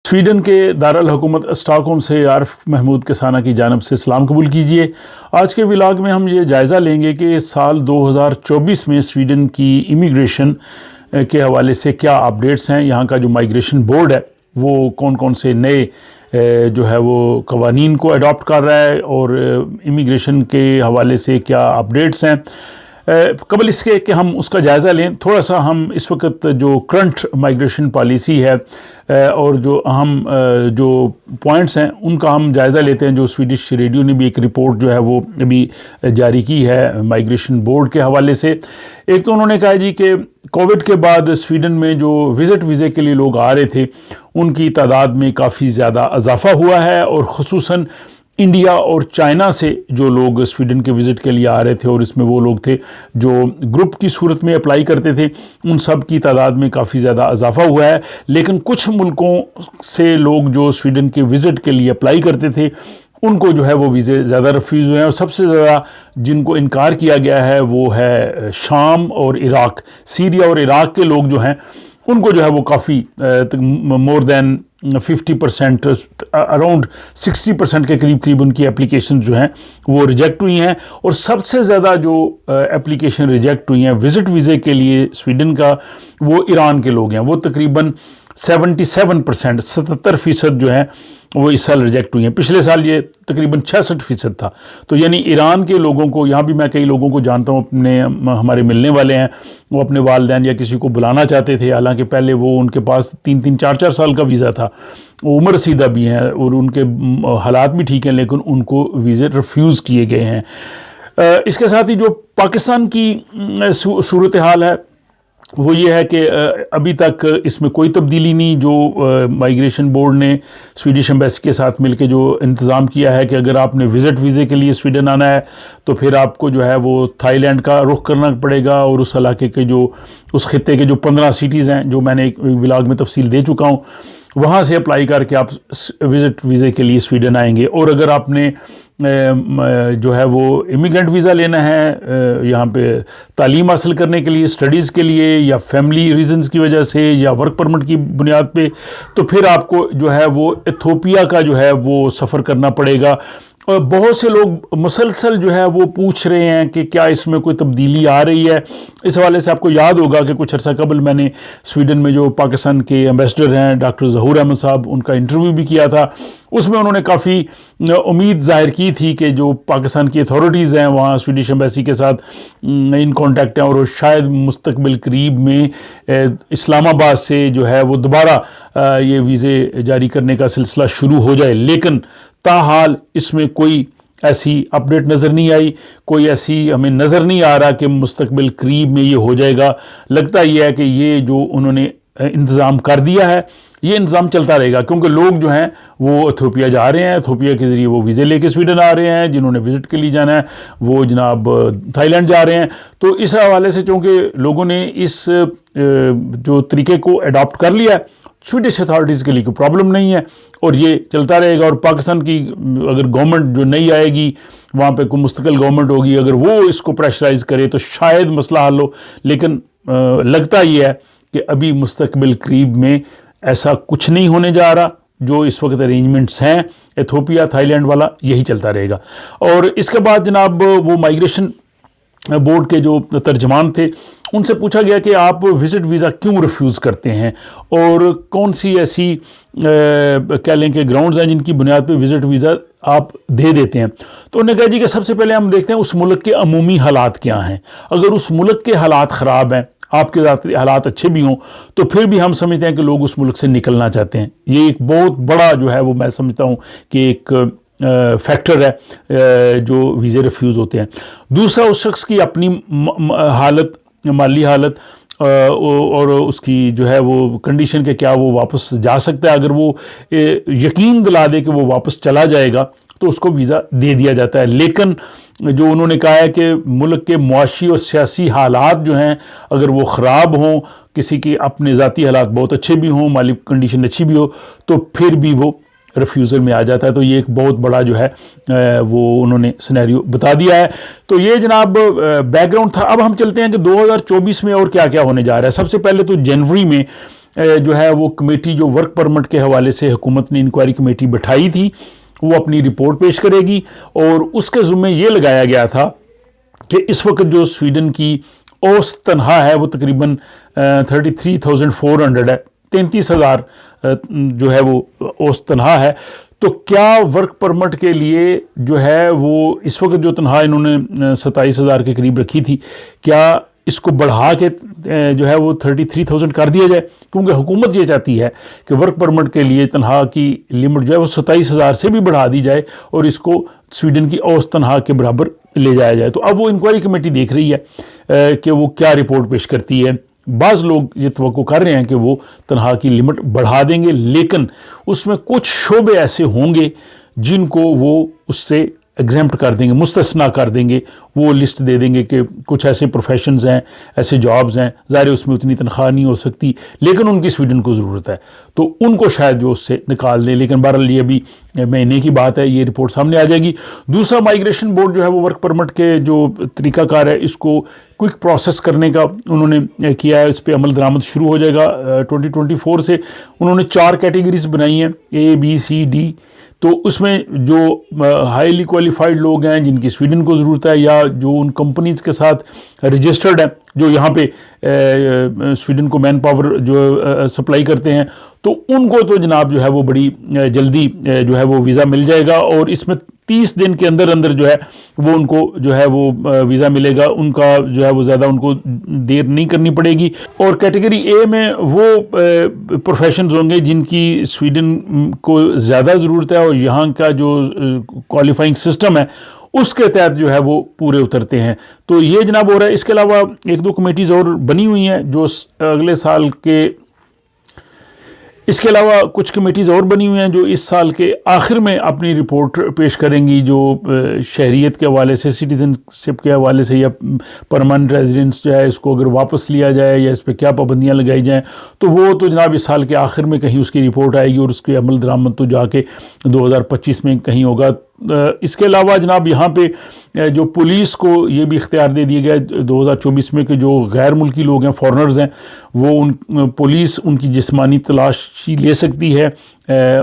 Sweden के दारुल-हुकूमत Stockholm से आरिफ महमूद किसाना की जानिब से सलाम कबूल कीजिए। आज के व्लॉग में हम ये जायज़ा लेंगे कि साल 2024 में स्वीडन की इमिग्रेशन के हवाले से क्या अपडेट्स हैं। यहाँ का जो माइग्रेशन बोर्ड है वो कौन कौन से नए जो है वो कवानीन को अडॉप्ट कर रहा है और इमिग्रेशन के हवाले से क्या अपडेट्स हैं। कबल इसके कि हम उसका जायज़ा लें, थोड़ा सा हम इस वक्त जो करंट माइग्रेशन पॉलिसी है और जो अहम जो पॉइंट्स हैं उनका हम जायज़ा लेते हैं। जो स्वीडिश रेडियो ने भी एक रिपोर्ट जो है वो अभी जारी की है माइग्रेशन बोर्ड के हवाले से। एक तो उन्होंने कहा जी कि कोविड के बाद स्वीडन में जो विज़िट वीज़े के लिए लोग आ रहे थे उनकी तादाद में काफ़ी ज़्यादा इजाफ़ा हुआ है और ख़ुसूसन इंडिया और चाइना से जो लोग स्वीडन के विज़िट के लिए आ रहे थे और इसमें वो लोग थे जो ग्रुप की सूरत में अप्लाई करते थे, उन सब की तादाद में काफ़ी ज़्यादा इजाफ़ा हुआ है। लेकिन कुछ मुल्कों से लोग जो स्वीडन के विज़िट के लिए अप्लाई करते थे उनको जो है वो वीज़े ज़्यादा रफ्यूज़ हुए हैं और सबसे ज़्यादा जिनको इनकार किया गया है वो है शाम और इराक़। सीरिया और इराक़ के लोग जो हैं उनको जो है वो काफ़ी मोर दैन 50%, अराउंड 60% के करीब उनकी एप्लीकेशन जो हैं वो रिजेक्ट हुई हैं। और सबसे ज़्यादा जो एप्लीकेशन रिजेक्ट हुई हैं विज़िट वीज़े के लिए स्वीडन का वो ईरान के लोग हैं। वो तकरीबन 77%, 77% जो है वो इस साल रिजेक्ट हुई हैं। पिछले साल ये तकरीबन 66% था। तो यानी ईरान के लोगों को, यहाँ भी मैं कई लोगों को जानता हूँ अपने हमारे मिलने वाले हैं, वो अपने वालिदैन या किसी को बुलाना चाहते थे, हालांकि पहले वो उनके पास 3-3, 4-4 साल का वीज़ा था, वो उम्र सीधा भी हैं और उनके हालात भी ठीक हैं, लेकिन उनको वीज़े रिफ्यूज़ किए गए हैं। इसके साथ ही जो पाकिस्तान की सूरत हाल है वो ये है कि अभी तक इसमें कोई तब्दीली नहीं। जो माइग्रेशन बोर्ड ने स्वीडिश एम्बेसी के साथ मिलकर जो इंतज़ाम किया है कि अगर आपने विज़िट वीज़े के लिए स्वीडन आना है तो फिर आपको जो है वो थाईलैंड का रुख करना पड़ेगा और उस इलाके के जो उस खित्ते के जो 15 सिटीज़ हैं जो मैंने एक व्लॉग में तफसील दे चुका हूँ, वहाँ से अप्लाई करके आप विज़िट वीज़े के लिए स्वीडन आएंगे। और अगर आपने जो है वो इमिग्रेंट वीज़ा लेना है यहाँ पे तालीम हासिल करने के लिए, स्टडीज़ के लिए या फैमिली रीजंस की वजह से या वर्क परमिट की बुनियाद पे, तो फिर आपको जो है वो इथियोपिया का जो है वो सफ़र करना पड़ेगा। और बहुत से लोग मुसलसल जो है वो पूछ रहे हैं कि क्या इसमें कोई तब्दीली आ रही है। इस हवाले से आपको याद होगा कि कुछ अर्सा कबल मैंने स्वीडन में जो पाकिस्तान के एम्बेसडर हैं डॉक्टर ज़हूर अहमद साहब, उनका इंटरव्यू भी किया था। उसमें उन्होंने काफ़ी उम्मीद ज़ाहिर की थी कि जो पाकिस्तान की अथॉरिटीज़ हैं वहाँ स्वीडिश एम्बेसी के साथ इन कॉन्टैक्ट हैं और शायद मुस्तकबिल करीब में इस्लामाबाद से जो है वो दोबारा ये वीज़े जारी करने का सिलसिला शुरू हो जाए। लेकिन ताहाल इसमें कोई ऐसी अपडेट नज़र नहीं आई, कोई ऐसी हमें नज़र नहीं आ रहा कि मुस्तकबिल करीब में ये हो जाएगा। लगता ही है कि ये जो उन्होंने इंतज़ाम कर दिया है ये इंतज़ाम चलता रहेगा, क्योंकि लोग जो हैं वो इथियोपिया जा रहे हैं, इथियोपिया के ज़रिए वो वीज़े लेके स्वीडन आ रहे हैं, जिन्होंने विज़िट के लिए जाना है वो जनाब थाईलैंड जा रहे हैं। तो इस हवाले से चूँकि लोगों ने इस जो तरीके को अडॉप्ट कर लिया है, स्वीडिश अथॉरिटीज़ के लिए कोई प्रॉब्लम नहीं है और ये चलता रहेगा। और पाकिस्तान की अगर गवर्नमेंट जो नई आएगी वहाँ पे कोई मुस्तकिल गवर्नमेंट होगी, अगर वो इसको प्रेशराइज़ करे तो शायद मसला हल हो। लेकिन लगता ही है कि अभी मुस्तकबिल करीब में ऐसा कुछ नहीं होने जा रहा। जो इस वक्त अरेंजमेंट्स हैं इथियोपिया थाईलैंड वाला यही चलता रहेगा। और इसके बाद जनाब वो माइग्रेशन बोर्ड के जो तर्जमान थे उनसे पूछा गया कि आप विज़िट वीज़ा क्यों रिफ्यूज़ करते हैं और कौन सी ऐसी कह लें कि ग्राउंड्स हैं जिनकी बुनियाद पे विज़िट वीज़ा आप दे देते हैं। तो उन्होंने कहा जी कि सबसे पहले हम देखते हैं उस मुल्क के अमूमी हालात क्या हैं। अगर उस मुल्क के हालात ख़राब हैं, आपके हालात अच्छे भी हों, तो फिर भी हम समझते हैं कि लोग उस मुल्क से निकलना चाहते हैं। ये एक बहुत बड़ा जो है वो मैं समझता हूँ कि एक फैक्टर है जो वीज़े रिफ्यूज़ होते हैं। दूसरा, उस शख्स की अपनी हालत, माली हालत और उसकी जो है वो कंडीशन के क्या वो वापस जा सकता है। अगर वो यकीन दिला दे कि वो वापस चला जाएगा तो उसको वीज़ा दे दिया जाता है। लेकिन जो उन्होंने कहा है कि मुल्क के मुआशी और सियासी हालात जो हैं अगर वो ख़राब हों, किसी की अपने ज़ाती हालात बहुत अच्छे भी हों, माली कंडीशन अच्छी भी हो, तो फिर भी वो रिफ्यूज़ल में आ जाता है। तो ये एक बहुत बड़ा जो है वो उन्होंने सिनेरियो बता दिया है। तो ये जनाब बैकग्राउंड था। अब हम चलते हैं कि 2024 में और क्या क्या होने जा रहा है। सबसे पहले तो जनवरी में جو ہے وہ کمیٹی جو ورک پرمٹ کے حوالے سے حکومت نے انکوائری کمیٹی بٹھائی تھی وہ اپنی رپورٹ پیش کرے گی، اور اس کے ذمے یہ لگایا گیا تھا کہ اس وقت جو سویڈن کی اوسط تنخواہ ہے وہ تقریباً 33,400 ہے، 33,000 جو ہے وہ اوسط تنخواہ ہے۔ تو کیا ورک پرمٹ کے لیے جو ہے وہ اس وقت جو تنخواہ انہوں نے 27,000 کے قریب رکھی تھی، کیا اس کو بڑھا کے جو ہے وہ 33,000 کر دیا جائے؟ کیونکہ حکومت یہ چاہتی ہے کہ ورک پرمٹ کے لیے تنخواہ کی لمٹ جو ہے وہ 27,000 سے بھی بڑھا دی جائے اور اس کو سویڈن کی اوسط تنخواہ کے برابر لے جایا جائے۔ تو اب وہ انکوائری کمیٹی دیکھ رہی ہے کہ وہ کیا رپورٹ پیش کرتی ہے۔ بعض لوگ یہ توقع کر رہے ہیں کہ وہ تنخواہ کی لمٹ بڑھا دیں گے، لیکن اس میں کچھ شعبے ایسے ہوں گے جن کو وہ اس سے ایگزیمپٹ کر دیں گے، مستثنا کر دیں گے، وہ لسٹ دے دیں گے کہ کچھ ایسے پروفیشنز ہیں، ایسے جابز ہیں، ظاہر اس میں اتنی تنخواہ نہیں ہو سکتی لیکن ان کی سویڈن کو ضرورت ہے، تو ان کو شاید جو اس سے نکال دیں۔ لیکن بہرحال یہ ابھی مہینے کی بات ہے، یہ رپورٹ سامنے آ جائے گی۔ دوسرا، مائیگریشن بورڈ جو ہے وہ ورک پرمٹ کے جو طریقہ کار ہے اس کو کوئک پروسیس کرنے کا انہوں نے کیا ہے، اس پہ عمل درآمد شروع ہو جائے گا 2024 سے۔ انہوں نے 4 کیٹیگریز بنائی ہیں، A B C D۔ تو اس میں جو ہائیلی کوالیفائڈ لوگ ہیں جن کی سویڈن کو ضرورت ہے، یا جو ان کمپنیز کے ساتھ رجسٹرڈ ہیں جو یہاں پہ سویڈن کو مین پاور جو سپلائی کرتے ہیں، تو ان کو تو جناب جو ہے وہ بڑی جلدی جو ہے وہ ویزا مل جائے گا، اور اس میں 30 دن کے اندر اندر جو ہے وہ ان کو جو ہے وہ ویزا ملے گا، ان کا جو ہے وہ زیادہ ان کو دیر نہیں کرنی پڑے گی۔ اور کیٹیگری اے میں وہ پروفیشنز ہوں گے جن کی سویڈن کو زیادہ ضرورت ہے اور یہاں کا جو کوالیفائنگ سسٹم ہے اس کے تحت جو ہے وہ پورے اترتے ہیں۔ تو یہ جناب ہو رہا ہے۔ اس کے علاوہ 1-2 کمیٹیز اور بنی ہوئی ہیں جو اگلے سال کے، اس کے علاوہ کچھ کمیٹیز اور بنی ہوئی ہیں جو اس سال کے آخر میں اپنی رپورٹ پیش کریں گی، جو شہریت کے حوالے سے، سٹیزن شپ کے حوالے سے، یا پرماننٹ ریزیڈنس جو ہے اس کو اگر واپس لیا جائے یا اس پہ کیا پابندیاں لگائی جائیں، تو وہ تو جناب اس سال کے آخر میں کہیں اس کی رپورٹ آئے گی، اور اس کے عمل درآمد تو جا کے 2025 میں کہیں ہوگا۔ اس کے علاوہ جناب یہاں پہ جو پولیس کو یہ بھی اختیار دے دیا گیا 2024 میں کہ جو غیر ملکی لوگ ہیں، فورنرز ہیں، وہ پولیس ان کی جسمانی تلاشی لے سکتی ہے،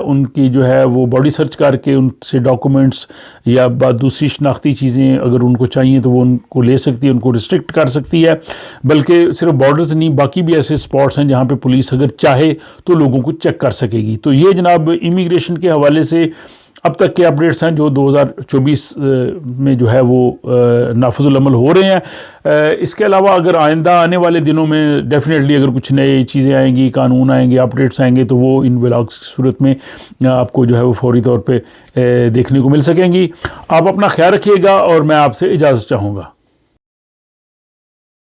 ان کی جو ہے وہ باڈی سرچ کر کے ان سے ڈاکومنٹس یا دوسری شناختی چیزیں اگر ان کو چاہیے تو وہ ان کو لے سکتی ہے، ان کو ریسٹرکٹ کر سکتی ہے۔ بلکہ صرف بارڈرز نہیں، باقی بھی ایسے سپاٹس ہیں جہاں پہ پولیس اگر چاہے تو لوگوں کو چیک کر سکے گی۔ تو یہ جناب امیگریشن کے حوالے سے اب تک کے اپڈیٹس ہیں جو 2024 میں جو ہے وہ نافذ العمل ہو رہے ہیں۔ اس کے علاوہ اگر آئندہ آنے والے دنوں میں ڈیفینیٹلی اگر کچھ نئے چیزیں آئیں گی، قانون آئیں گے، اپڈیٹس آئیں گے، تو وہ ان ولاگز کی صورت میں آپ کو جو ہے وہ فوری طور پہ دیکھنے کو مل سکیں گی۔ آپ اپنا خیال رکھیے گا اور میں آپ سے اجازت چاہوں گا۔